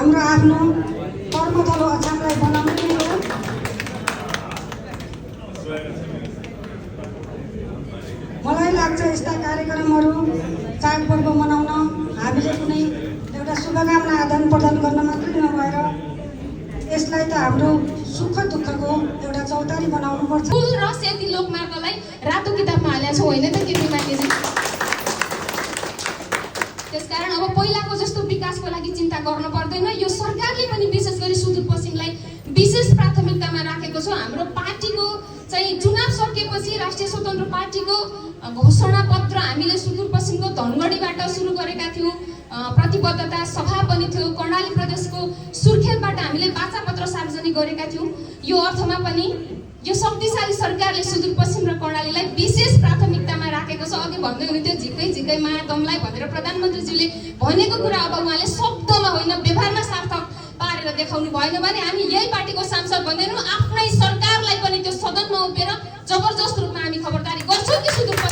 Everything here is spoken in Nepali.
हाम्रो आफ्नो कर्मथलो अछामलाई बनाउने नै हो। मलाई लाग्छ यस्ता कार्यक्रमहरू चाडपर्व मनाउन हामीले कुनै एउटा शुभकामना आदान प्रदान गर्न मात्रै नभएर यसलाई त हाम्रो सुख दुःखको एउटा चौतारी बनाउनुपर्छ। फुल र सेती लोकमार्गलाई रातो किताबमा हालेको छ होइन त केपी माग्नेजी? त्यसकारण अब पहिलाको जस्तो विकासको लागि चिन्ता गर्नु पर्दैन। यो सरकारले पनि विशेष गरी सुदूरपश्चिमलाई विशेष प्राथमिकतामा राखेको छ। हाम्रो पार्टीको चाहिँ चुनाव सकिएपछि राष्ट्रिय स्वतन्त्र पार्टीको घोषणा पत्र हामीले सुदूरपश्चिमको धनगढीबाट सुरु गरेका थियौँ। प्रतिबद्धता सभा पनि थियो। कर्णाली प्रदेशको सुर्खेतबाट हामीले वाचापत्र सार्वजनिक गरेका थियौँ। यो अर्थमा पनि यो शक्तिशाली सरकारले सुदूरपश्चिम र कर्णालीलाई विशेष प्राथमिकतामा राखेको छ। अघि भन्दै हुनुहुन्थ्यो झिकै झिकै माया दमलाई भनेर प्रधानमन्त्रीजीले भनेको कुरा अब उहाँले शब्दमा होइन व्यवहारमा सार्थक पारेर देखाउनु भएन भने हामी यही पार्टीको सांसद भन्दैनौँ, आफ्नै सरकारलाई पनि त्यो सदनमा उभिएर जबरजस्त रूपमा हामी खबरदारी गर्छौँ कि सुदूर